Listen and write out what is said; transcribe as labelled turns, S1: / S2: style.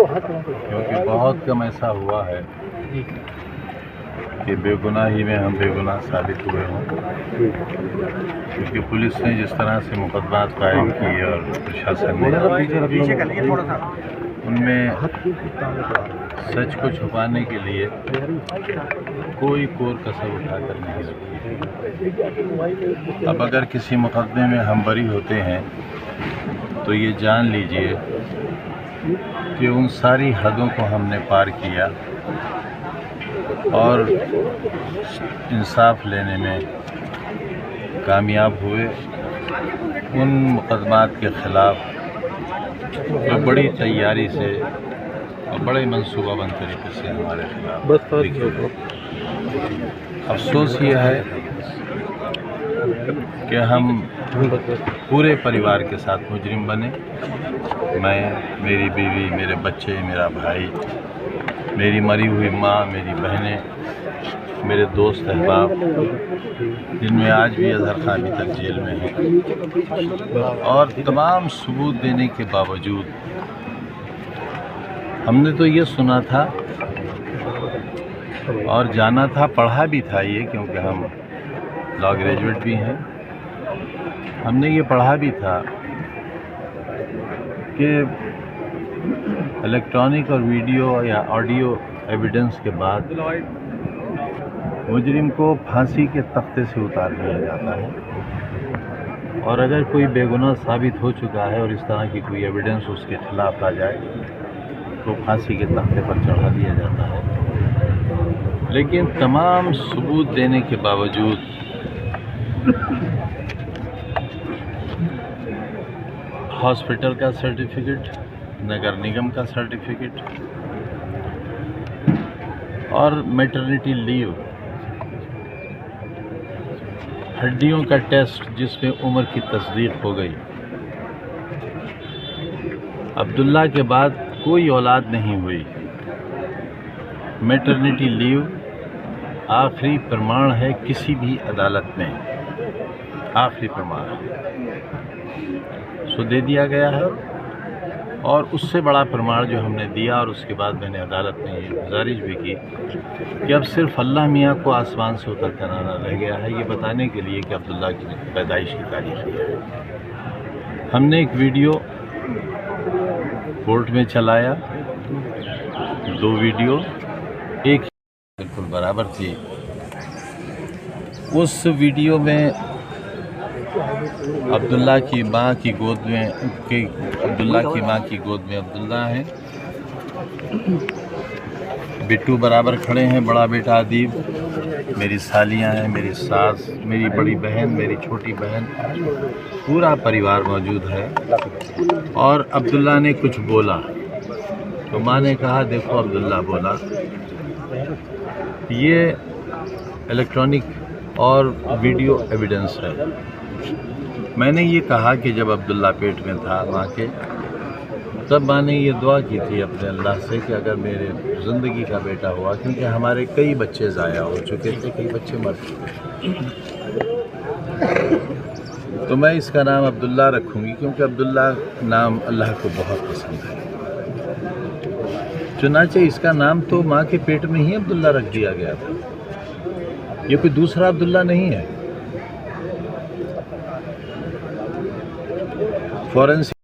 S1: क्योंकि बहुत कम ऐसा हुआ है कि बेगुनाही में हम बेगुनाह साबित हुए हों। क्योंकि पुलिस ने जिस तरह से मुकदमा कायम किए और प्रशासन ने उनमें सच को छुपाने के लिए कोई कोर कसर उठाकर नहीं रखी। अब अगर किसी मुकदमे में हम बरी होते हैं तो ये जान लीजिए कि उन सारी हदों को हमने पार किया और इंसाफ लेने में कामयाब हुए। उन मुकदमात के ख़िलाफ़ जो बड़ी तैयारी से और बड़े मंसूबाबंद तरीके से हमारे खिलाफ लिखे। अफसोस ये है कि हम पूरे परिवार के साथ मुजरिम बने। मैं, मेरी बीवी, मेरे बच्चे, मेरा भाई, मेरी मरी हुई माँ, मेरी बहनें, मेरे दोस्त अहबाब, जिनमें आज भी अजहर खान अभी तक जेल में है। और तमाम सबूत देने के बावजूद हमने तो ये सुना था और जाना था, पढ़ा भी था ये, क्योंकि हम लॉ ग्रेजुएट भी हैं। हमने ये पढ़ा भी था कि इलेक्ट्रॉनिक और वीडियो या ऑडियो एविडेंस के बाद मुजरिम को फांसी के तख्ते से उतार दिया जाता है, और अगर कोई बेगुनाह साबित हो चुका है और इस तरह की कोई एविडेंस उसके खिलाफ आ जाए तो फांसी के तख्ते पर चढ़ा दिया जाता है। लेकिन तमाम सबूत देने के बावजूद हॉस्पिटल का सर्टिफिकेट, नगर निगम का सर्टिफिकेट और मैटरनिटी लीव, हड्डियों का टेस्ट जिसमें उम्र की तस्दीक हो गई। अब्दुल्ला के बाद कोई औलाद नहीं हुई। मैटरनिटी लीव आखिरी प्रमाण है किसी भी अदालत में, आखिरी प्रमाण सो दे दिया गया है। और उससे बड़ा प्रमाण जो हमने दिया, और उसके बाद मैंने अदालत में ये गुजारिश भी की कि अब सिर्फ अल्लाह मियाँ को आसमान से उतर कर आना रह गया है, ये बताने के लिए कि अब्दुल्ला की पैदाइश की तारीख है। हमने एक वीडियो कोर्ट में चलाया, 2 वीडियो, एक बिल्कुल बराबर थी। उस वीडियो में अब्दुल्ला की माँ की गोद में अब्दुल्ला की माँ की गोद में अब्दुल्ला है, बिट्टू बराबर खड़े हैं, बड़ा बेटा अदीब, मेरी सालियाँ हैं, मेरी सास, मेरी बड़ी बहन, मेरी छोटी बहन, पूरा परिवार मौजूद है। और अब्दुल्ला ने कुछ बोला तो माँ ने कहा, देखो अब्दुल्ला बोला। ये इलेक्ट्रॉनिक और वीडियो एविडेंस है। मैंने ये कहा कि जब अब्दुल्ला पेट में था माँ के, तब माँ ने ये दुआ की थी अपने अल्लाह से कि अगर मेरे ज़िंदगी का बेटा हुआ, क्योंकि हमारे कई बच्चे ज़ाया हो चुके थे, कई बच्चे मर चुके थे, तो मैं इसका नाम अब्दुल्ला रखूँगी, क्योंकि अब्दुल्ला नाम अल्लाह को बहुत पसंद है। चुनाचे इसका नाम तो माँ के पेट में ही अब्दुल्ला रख दिया गया था, ये कोई दूसरा अब्दुल्ला नहीं है। फॉरेंसिक